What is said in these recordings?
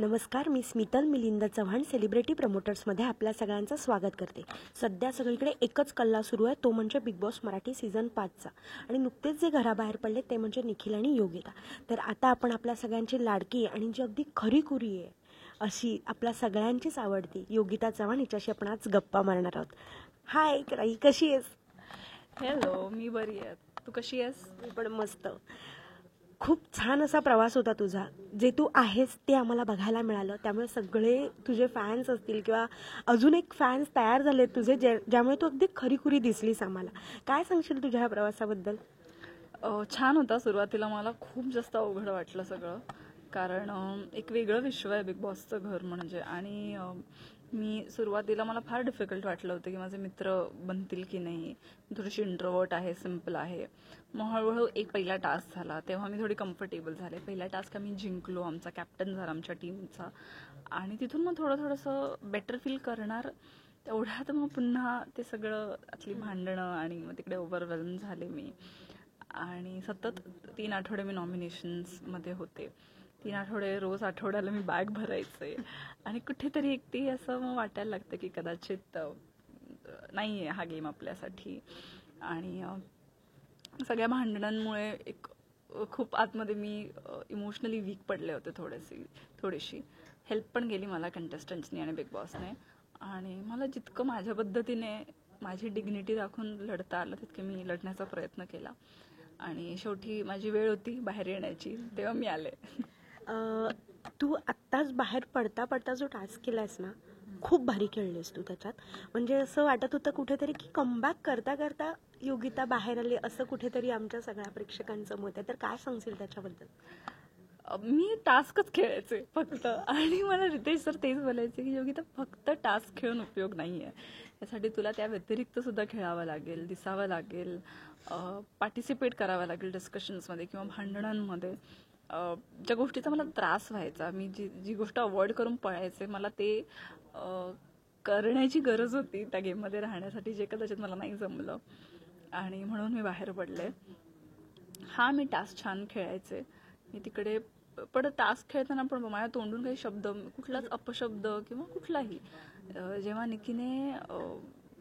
नमस्कार, मी स्मितल मिलिंद चव्हाण सेलिब्रिटी प्रमोटर्समध्ये आपल्या सगळ्यांचं स्वागत करते. सध्या सगळीकडे एकच कल्ला सुरू आहे, तो म्हणजे बिग बॉस मराठी सीझन 5चा. आणि नुकतेच जे घराबाहेर पडले ते म्हणजे निखिल आणि योगिता. तर आता आपण आपल्या सगळ्यांची लाडकी आणि जी अगदी खरीखुरी आहे अशी आपल्या सगळ्यांचीच आवडती योगिता चव्हाण हिच्याशी आपण आज गप्पा मारणार आहोत. हाय राई, कशी आहेस? हॅलो, मी बरी आहे. तू कशी आहेस? मी पण मस्त. खूप छान असा प्रवास होता तुझा. जे तू आहेस ते आम्हाला बघायला मिळालं, त्यामुळे सगळे तुझे फॅन्स असतील किंवा अजून एक फॅन्स तयार झाले तुझे, ज्यामुळे तू अगदी खरीखुरी दिसलीस आम्हाला. काय सांगशील तुझ्या ह्या प्रवासाबद्दल? छान होता. सुरुवातीला मला खूप जास्त अवघड वाटलं सगळं, कारण एक वेगळं विश्व आहे बिग बॉसचं घर म्हणजे. आणि मी सुरुवातीला मला फार डिफिकल्ट वाटलं होतं की माझे मित्र बनतील की नाही. मी थोडीशी इंट्रोवर्ट आहे, सिम्पल आहे. मग हळूहळू एक पहिला टास्क झाला, तेव्हा मी थोडी कम्फर्टेबल झाले. पहिला टास्क आम्ही जिंकलो, आमचा कॅप्टन झाला आमच्या टीमचा. आणि तिथून मग थोडंसं बेटर फील करणार तेवढ्यात मग पुन्हा ते सगळं आतली भांडणं आणि मग तिकडे ओव्हरवेल्म झाले मी. आणि सतत 3 आठवडे मी नॉमिनेशन्समध्ये होते. 3 आठवडे रोज आठवड्याला मी बॅग भरायचे. आणि कुठेतरी एकटी असं मग वाटायला लागतं की कदाचित नाही आहे हा गेम आपल्यासाठी. आणि सगळ्या भांडणांमुळे एक खूप आतमध्ये मी इमोशनली वीक पडले होते थोडीशी. हेल्प पण केली मला कंटेस्टंट्सनी आणि बिग बॉसने. आणि मला जितकं माझ्या पद्धतीने माझी डिग्निटी राखून लढता आलं तितके मी लढण्याचा प्रयत्न केला. आणि शेवटी माझी वेळ होती बाहेर येण्याची, तेव्हा मी आले. तू आत्ताच बाहेर पडता पडता जो टास्क केलास ना, खूप भारी खेळलीस तू त्याच्यात. म्हणजे असं वाटत होतं कुठेतरी की कमबॅक करता करता योगिता बाहेर आली, असं कुठेतरी आमच्या सगळ्या प्रेक्षकांचं मत आहे. तर काय सांगशील त्याच्याबद्दल? मी टास्कच खेळायचे फक्त. आणि मला रितेश सर तेच बोलायचे की योगिता, फक्त टास्क खेळून उपयोग नाही आहे. यासाठी तुला त्या व्यतिरिक्त सुद्धा खेळावं लागेल, दिसावं लागेल, पार्टिसिपेट करावं लागेल डिस्कशन्समध्ये किंवा भांडणांमध्ये. ज्या गोष्टीचा मला त्रास व्हायचा, मी जी गोष्ट अवॉइड करून पळायचे, मला ते करण्याची गरज होती त्या गेममध्ये राहण्यासाठी, जे कदाचित मला नाही जमलं. आणि म्हणून मी बाहेर पडले. हा, मी टास्क छान खेळायचे. मी तिकडे पण टास्क खेळताना पण माझ्या तोंडून काही शब्द, कुठलाच अपशब्द किंवा कुठलाही, जेव्हा निकीने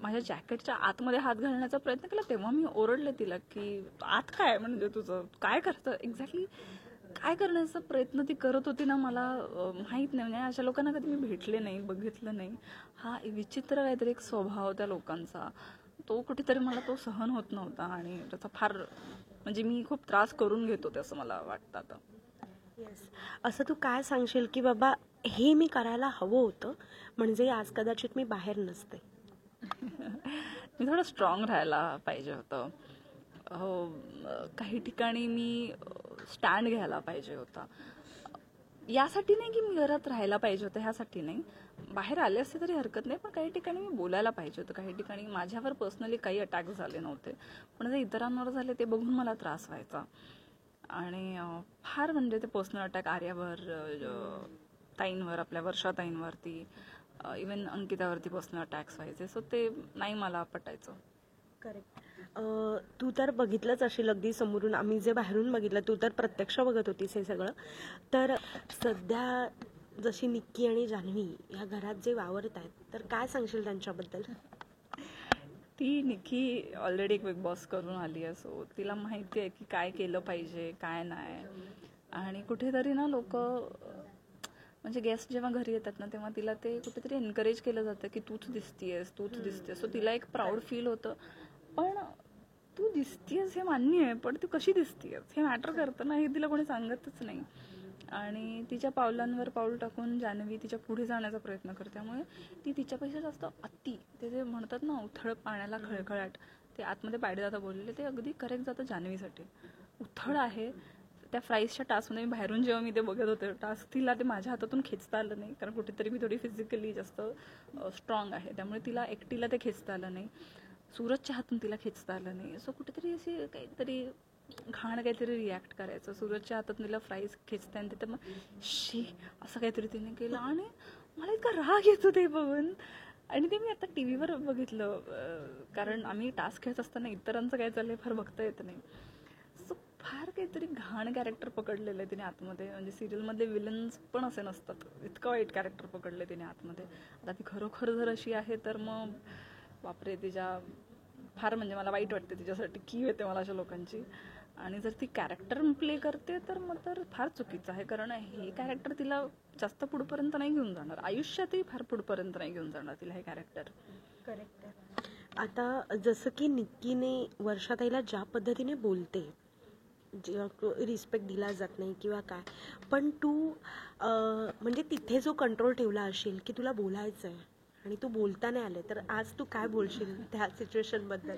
माझ्या जॅकेटच्या आतमध्ये हात घालण्याचा प्रयत्न केला तेव्हा मी ओरडले तिला की आत काय म्हणजे तुझं काय करतं एक्झॅक्टली, काय करण्याचा प्रयत्न ती करत होती ना, मला माहीत नाही. म्हणजे अशा लोकांना कधी मी भेटले नाही, बघितलं नाही. हा विचित्र काहीतरी एक स्वभाव त्या लोकांचा, तो कुठेतरी मला तो सहन होत नव्हता. आणि त्याचा फार म्हणजे मी खूप त्रास करून घेत होते असं मला वाटतं आता. येस, असं तू काय सांगशील की बाबा हे मी करायला हवं होतं, म्हणजे आज कदाचित मी बाहेर नसते? मी थोडं स्ट्रॉंग राहायला पाहिजे होतं. काही ठिकाणी मी स्टँड घ्यायला पाहिजे होता. यासाठी नाही की मी घरात राहायला पाहिजे होतं, ह्यासाठी नाही. बाहेर आले असते तरी हरकत नाही, पण काही ठिकाणी मी बोलायला पाहिजे होतं. काही ठिकाणी माझ्यावर पर्सनली काही अटॅक झाले नव्हते, पण जे इतरांवर झाले ते बघून मला त्रास व्हायचा. आणि फार म्हणजे ते पर्सनल अटॅक आर्यावर, ताईंवर, आपल्या वर्षाताईंवरती, इवन अंकितावरती पर्सनल अटॅक्स व्हायचे. सो ते नाही मला पटायचं. करेक्ट. तू तर बघितलंच असेल अगदी समोरून, आम्ही जे बाहेरून बघितलं, तू तर प्रत्यक्ष बघत होतीस हे सगळं. तर सध्या जशी निक्की आणि जान्हवी ह्या घरात जे वावरत आहेत, तर काय सांगशील त्यांच्याबद्दल? ती निक्की ऑलरेडी एक बिग बॉस करून आली आहे, सो तिला माहिती आहे की काय केलं पाहिजे काय नाही. आणि कुठेतरी ना लोक म्हणजे गेस्ट जेव्हा घरी येतात ना, तेव्हा तिला ते कुठेतरी एनकरेज केलं जातं की तूच दिसतीयस. सो तिला एक प्राऊड फील होतं. पण तू दिसतीयस हे मान्य आहे, पण तू कशी दिसतीयस हे मॅटर करतं ना, हे तिला कोणी सांगतच नाही. आणि तिच्या पावलांवर पाऊल टाकून जान्हवी तिच्या पुढे जाण्याचा प्रयत्न करते. त्यामुळे ती तिच्यापेक्षा जास्त अति, ते जे म्हणतात ना उथळ पाण्याला खळखळाट, ते आतमध्ये पायडेदादा बोललेले ते अगदी करेक्ट जातं जान्हवीसाठी. उथळ आहे. त्या फ्राईजच्या टास्कमध्ये मी बाहेरून जेव्हा मी ते बघत होते टास्क, तिला ते माझ्या हातातून खेचता आलं नाही, कारण कुठेतरी मी थोडी फिजिकली जास्त स्ट्रॉंग आहे, त्यामुळे तिला एकटीला ते खेचता आलं नाही. सूरजच्या हातून तिला खेचता आलं नाही. सो कुठेतरी अशी काहीतरी घाण काहीतरी रिॲक्ट करायचं. सूरजच्या हातात तिला फ्राईज खेचता आणि तिथं मग शी असं काहीतरी तिने केलं. आणि मला इतका राग येतो ते बघून. आणि ते मी आता टी व्हीवर बघितलं, कारण आम्ही टास्क खेळत असताना इतरांचं काय चाललंय फार बघता येत नाही. सो फार काहीतरी घाण कॅरेक्टर पकडलेलं आहे तिने आतमध्ये. म्हणजे सिरियलमधले विलन्स पण असे नसतात, इतकं वाईट कॅरेक्टर पकडले तिने आतमध्ये. आता ती खरोखर जर अशी आहे तर मग बापरे, तिच्या फार म्हणजे मला वाईट वाटते तिच्यासाठी, कीव येते मला अशा लोकांची. आणि जर ती कॅरेक्टर प्ले करते तर मग तर फार चुकीचं आहे, कारण हे कॅरेक्टर तिला जास्त पुढपर्यंत नाही घेऊन जाणार, आयुष्यातही फार पुढपर्यंत नाही घेऊन जाणार तिला हे कॅरेक्टर. करेक्ट आहे. आता जसं की निक्कीने वर्षाताईला ज्या पद्धतीने बोलते, रिस्पेक्ट दिला जात नाही किंवा काय, पण तू म्हणजे तिथे जो कंट्रोल ठेवला असेल की तुला बोलायचं आहे आणि तू बोलता नाही आले, तर आज तू काय बोलशील त्या सिच्युएशनबद्दल?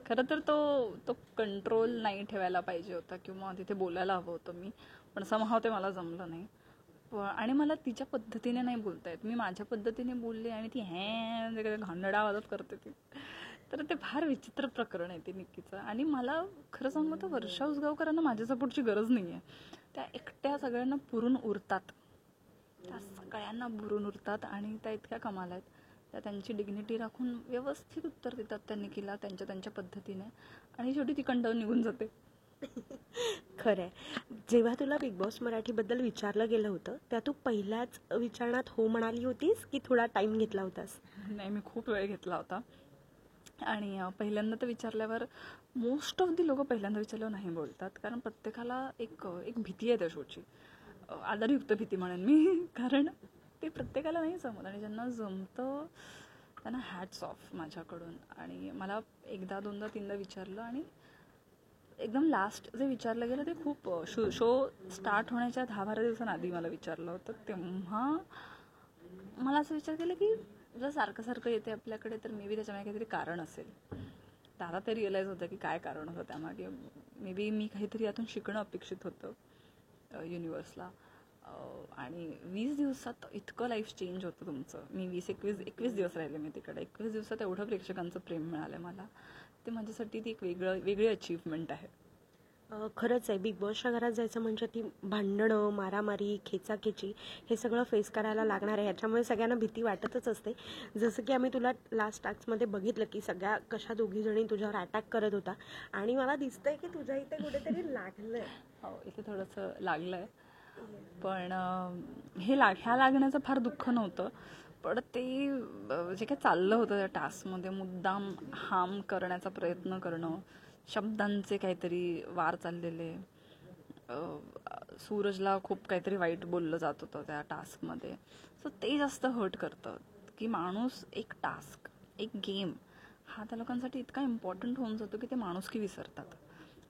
खरं तर तो कंट्रोल नाही ठेवायला पाहिजे होता किंवा तिथे बोलायला हवं होतं मी, पण समहाव ते मला जमलं नाही. आणि मला तिच्या पद्धतीने नाही बोलता येत, मी माझ्या पद्धतीने बोलले आणि ती म्हणजे घाणेरडा आवाजात करते ती. तर ते फार विचित्र प्रकरण आहे ते निक्कीचं. आणि मला खरं सांगू तर वर्षा उसगावकरांना माझ्या सपोर्टची गरज नाही आहे. त्या एकट्या सगळ्यांना पुरून उरतात, त्या सगळ्यांना भरून उरतात आणि त्या इतक्या कमाल आहेत. त्या त्यांची डिग्निटी राखून व्यवस्थित उत्तर देतात त्या निकीला त्यांच्या पद्धतीने, आणि शेवटी ती कंटाळून निघून जाते. खरं आहे. जेव्हा तुला बिग बॉस मराठीबद्दल विचारलं गेलं होतं, त्या तू पहिल्याच विचारणात हो म्हणाली होतीस की थोडा टाईम घेतला होतास? नाही, मी खूप वेळ घेतला होता. आणि पहिल्यांदा तर विचारल्यावर मोस्ट ऑफ दी लोकं पहिल्यांदा विचारल्यावर नाही बोलतात, कारण प्रत्येकाला एक भीती आहे त्या शोची, आदरयुक्त भीती म्हणेन मी. कारण ते प्रत्येकाला नाही जमत, आणि ज्यांना जमतं त्यांना हॅट्स ऑफ माझ्याकडून. आणि मला एकदा दोनदा तीनदा विचारलं, आणि एकदम लास्ट जे विचारलं गेलं ते खूप शो स्टार्ट होण्याच्या 10-12 दिवसांआधी मला विचारलं होतं. तेव्हा मला असं विचार केला की जर सारखं सारखं येते आपल्याकडे तर मे बी त्याच्यामागे काहीतरी कारण असेल. तर आता ते रिअलाईज होतं की काय कारण होतं त्यामागे. मे बी मी काहीतरी यातून शिकणं अपेक्षित होतं युनिवर्सला. आणि 20 दिवसात इतकं लाईफ चेंज होतं तुमचं. मी 21 दिवस राहिले मी तिकडे. 21 दिवसात एवढं प्रेक्षकांचं प्रेम मिळालं मला. ते माझ्यासाठी ती एक वेगळी अचीवमेंट आहे. खरंच आहे, बिग बॉसच्या घरात जायचं म्हणजे ती भांडणं, मारामारी, खेचाखेची हे सगळं फेस करायला लागणार आहे. ह्याच्यामुळे सगळ्यांना भीती वाटतच असते. जसं की आम्ही तुला लास्ट टास्कमध्ये बघितलं की सगळ्या कशा दोघीजणी तुझ्यावर अटॅक करत होता, आणि मला दिसतंय की तुझ्या इथे कुठेतरी लागलंय. हो, इथे थोडंसं लागलं आहे. पण ह्या लागण्याचं फार दुःख नव्हतं. पण ते जे काही चाललं होतं त्या टास्कमध्ये, मुद्दाम हार्म करण्याचा प्रयत्न करणं, शब्दांचे काहीतरी वार चाललेले, सूरजला खूप काहीतरी वाईट बोललं जात होतं त्या टास्कमध्ये. सो ते जास्त हर्ट करतं की माणूस एक टास्क, एक गेम हा त्या लोकांसाठी इतका इम्पॉर्टंट होऊन जातो की ते माणुसकी विसरतात.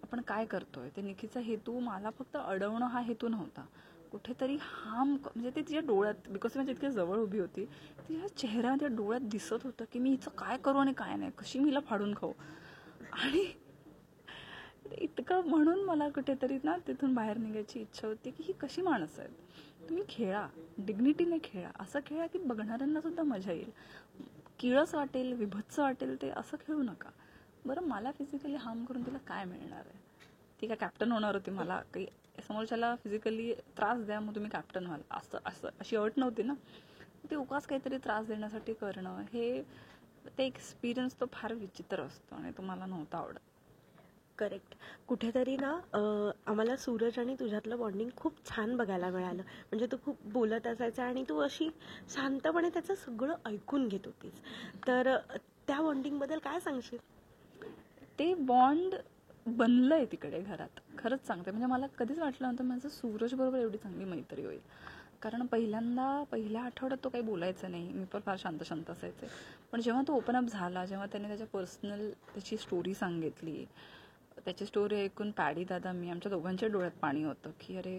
आपण काय करतोय ते. निकीचा हेतू मला फक्त अडवणं हा हेतू नव्हता, कुठेतरी म्हणजे ते तिच्या डोळ्यात, बिकॉज माझ्या इतक्या जवळ उभी होती, तिच्या चेहऱ्यामध्ये डोळ्यात दिसत होतं की मी हिचं काय करू आणि काय नाही, कशी मी हिला फाडून खाऊ. आणि इतकं म्हणून मला कुठेतरी ना तिथून बाहेर निघायची इच्छा होती की ही कशी माणसं आहेत. तुम्ही खेळा, डिग्निटीने खेळा, असं खेळा की बघणाऱ्यांना सुद्धा मजा येईल. किळस वाटेल, विभत्स वाटेल ते असं खेळू नका. बरं, मला फिजिकली हार्म करून तिला काय मिळणार आहे? ती काय कॅप्टन होणार होती? मला काही समोरच्याला फिजिकली त्रास द्या मग तुम्ही कॅप्टन व्हाल असं अशी अट नव्हती ना. ते उगाच काहीतरी त्रास देण्यासाठी करणं, हे ते एक्सपिरियन्स तो फार विचित्र असतो आणि तो मला नव्हता आवडत. करेक्ट. कुठेतरी ना आम्हाला सूरज आणि तुझ्यातलं बॉन्डिंग खूप छान बघायला मिळालं. म्हणजे तू खूप बोलत असायचा आणि तू अशी शांतपणे त्याचं सगळं ऐकून घेत होतीस. तर त्या बॉन्डिंगबद्दल काय सांगशील? ते बॉन्ड बनलंय तिकडे घरात, खरंच सांगते. म्हणजे मला कधीच वाटलं नव्हतं माझं सूरज बरोबर एवढी चांगली मैत्री होईल. कारण पहिल्या आठवड्यात तो काही बोलायचा नाही, मी पण फार शांत असायचे. पण जेव्हा तो ओपन अप झाला, जेव्हा त्याने त्याच्या पर्सनल त्याची स्टोरी सांगितली, त्याची स्टोरी ऐकून पॅडी दादा मी आमच्या दोघांच्या डोळ्यात पाणी होतं की अरे,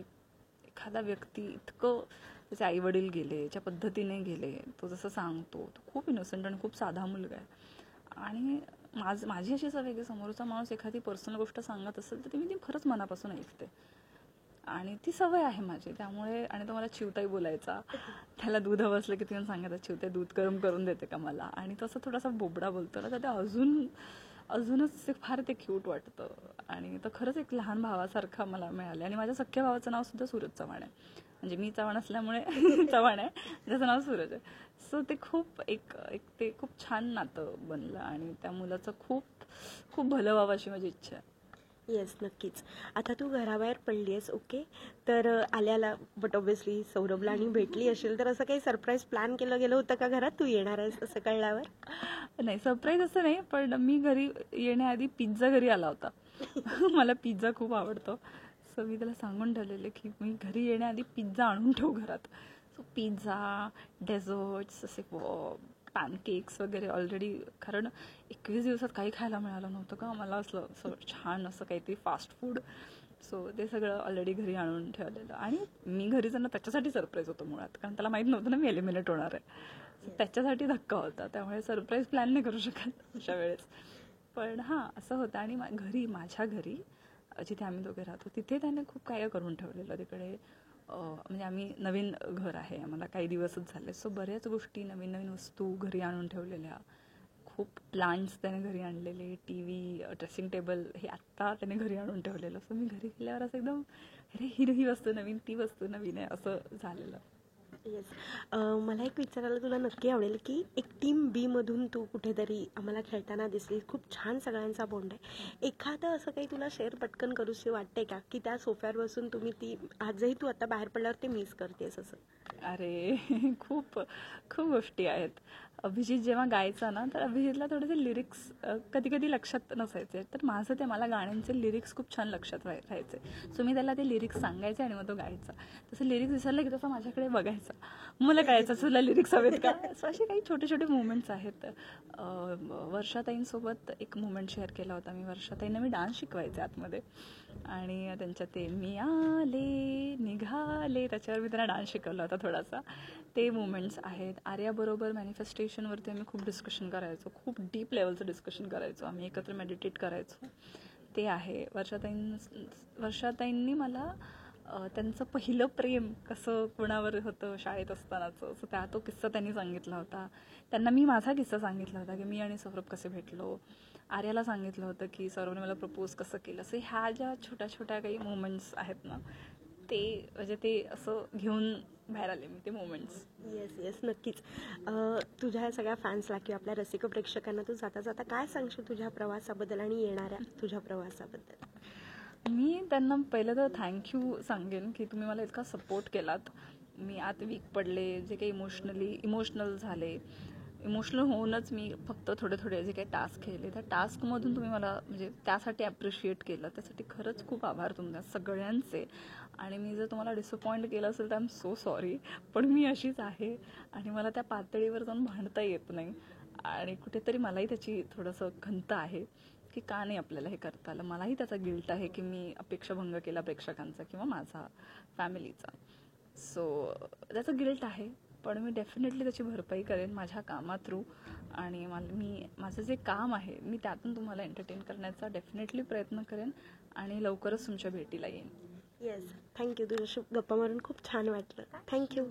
एखादा व्यक्ती इतकं, त्याचे आई वडील गेले, ज्या पद्धतीने गेले, तो जसं सांगतो, तो खूप इनोसंट आणि खूप साधा मुलगा आहे. आणि माझी अशी सवय की समोरचा माणूस एखादी पर्सनल गोष्ट सांगत असेल तर मी ती खरंच मनापासून ऐकते, आणि ती सवय आहे माझी. त्यामुळे, आणि तो मला चिवताई बोलायचा, त्याला दूध हवं असलं की तिने सांगायचं चिवताई दूध गरम करून देते का मला. आणि तसं थोडासा बोबडा बोलतो ना, तर ते अजूनच फार ते क्यूट वाटतं. आणि तो खरंच एक लहान भावासारखा मला मिळालं. आणि माझ्या सख्ख्या भावाचं नाव सुद्धा सूरज चव्हाण आहे. म्हणजे मी चव्हाण असल्यामुळे चव्हाण आहे, त्याचं नाव सूरज आहे. सो ते खूप ते खूप छान नातं बनलं, आणि त्या मुलाचं खूप खूप भलं व्हावं अशी माझी इच्छा आहे. येस, नक्कीच. आता तू घराबाहेर पडली आहेस, ओके. तर आल्याला बट ऑब्व्हियसली सौरभला आणि भेटली असेल, तर असं काही सरप्राईज प्लॅन केलं गेलं होतं का घरात, तू येणार आहेस असं कळल्यावर? नाही, सरप्राईज असं नाही, पण मी घरी येण्याआधी पिझ्झा घरी आला होता. मला पिझ्झा खूप आवडतो. सो मी त्याला सांगून ठेवलेलं की मी घरी येण्याआधी पिझ्झा आणून ठेवू घरात. सो पिझ्झा, डेझर्ट्स, असे पॅनकेक्स वगैरे ऑलरेडी, कारण 21 दिवसात काही खायला मिळालं नव्हतं का मला, असं असं छान असं काहीतरी फास्ट फूड. सो ते सगळं ऑलरेडी घरी आणून ठेवलेलं. आणि मी घरी जाणं त्याच्यासाठी सरप्राईज होतं मुळात, कारण त्याला माहीत नव्हतं ना मी एलिमिनेट होणार आहे. त्याच्यासाठी धक्का होता, त्यामुळे सरप्राईज प्लॅन नाही करू शकत अशा वेळेस. पण हां, असं होतं. आणि माझ्या घरी जिथे आम्ही दोघे राहतो तिथे त्याने खूप काय करून ठेवलेलं तिकडे. म्हणजे आम्ही नवीन घर आहे, आम्हाला काही दिवसच झाले. सो बऱ्याच गोष्टी, नवीन नवीन वस्तू घरी आणून ठेवलेल्या. खूप प्लांट्स त्याने घरी आणलेले, टी व्ही, ड्रेसिंग टेबल हे आत्ता त्याने घरी आणून ठेवलेलं. सो मी घरी गेल्यावर असं एकदम, अरे ही वस्तू नवीन, ती वस्तू नवीन आहे, असं झालेलं. येस. मला एक विचारायला तुला नक्की आवडेल की एक टीम बी मधून तू कुठेतरी आम्हाला खेळताना दिसली, खूप छान सगळ्यांचा बॉन्ड आहे. एखादं असं काही तुला शेअर पटकन करूशी वाटते का, की त्या सोफ्यावर बसून तुम्ही ती आजही तू आता बाहेर पडल्यावर ते मिस करतेस असं? अरे खूप खूप गोष्टी आहेत. अभिजित जेव्हा गायचा ना, तर अभिजितला थोडेसे लिरिक्स कधी कधी लक्षात नसायचे, तर माझं ते, मला गाण्यांचे लिरिक्स खूप छान लक्षात राहायचे. सो मी त्याला ते लिरिक्स सांगायचे आणि मग तो गायचा. तसं लिरिक्स विसरलं की तसं माझ्याकडे बघायचा, मला कळायचं तुला लिरिक्स हवेत का. सो असे काही छोटे छोटे मुवमेंट्स आहेत. वर्षाताईंसोबत एक मुवमेंट शेअर केला होता मी. वर्षाताईंना मी डान्स शिकवायचे आतमध्ये, आणि त्यांच्या ते मी आले निघाले त्याच्यावर मी त्यांना डान्स शिकवला होता थोडासा. ते मुवमेंट्स आहेत. आर्याबरोबर मॅनिफेस्टेशनवरती आम्ही खूप डिस्कशन करायचो, खूप डीप लेवलचं डिस्कशन करायचो, आम्ही एकत्र मेडिटेट करायचो. ते आहे. वर्षाताईंनी मला त्यांचं पहिलं प्रेम कसं कोणावर होतं शाळेत असतानाचं, असं तो किस्सा त्यांनी सांगितला होता. त्यांना मी माझा किस्सा सांगितला होता की मी आणि सौरभ कसे भेटलो. आर्याला सांगितलं होतं की सौरभने मला प्रपोज कसं केलं. असं ह्या ज्या छोट्या छोट्या काही मुवमेंट्स आहेत ना, ते म्हणजे ते असं घेऊन बाहेर आले मी, ते मुवमेंट्स. येस येस, नक्कीच. तुझ्या ह्या सगळ्या फॅन्सला किंवा आपल्या रसिक प्रेक्षकांना तू जाता जाता काय सांगशील तुझ्या प्रवासाबद्दल आणि येणाऱ्या तुझ्या प्रवासाबद्दल? मी त्यांना पहिलं तर थँक्यू सांगेन की तुम्ही मला इतका सपोर्ट केलात. मी आत वीक पडले, जे काही इमोशनल झाले, इमोशनल होऊनच मी फक्त थोडे जे काही टास्क केले, त्या टास्कमधून तुम्ही मला म्हणजे त्यासाठी ॲप्रिशिएट केलं, त्यासाठी खरंच खूप आभार तुमच्या सगळ्यांचे. आणि मी जर तुम्हाला डिसअपॉइंट केलं असेल तर आय एम सो सॉरी, पण मी अशीच आहे आणि मला त्या पातळीवर जाऊन भांडता येत नाही. आणि कुठेतरी मलाही त्याची थोडंसं खंत आहे की का नाही आपल्याला हे करता आलं. मलाही त्याचा गिल्ट आहे की मी अपेक्षाभंग केला प्रेक्षकांचा किंवा माझा फॅमिलीचा. सो त्याचं गिल्ट आहे, पण मी डेफिनेटली त्याची भरपाई करेन माझ्या कामा थ्रू. आणि माझं जे काम आहे मी त्यातून तुम्हाला एंटरटेन करण्याचा डेफिनेटली प्रयत्न करेन आणि लवकरच तुमच्या भेटीला येईन. Yes, thank you. तुझ्याशी गप्पा मारून खूप छान वाटलं. थँक्यू.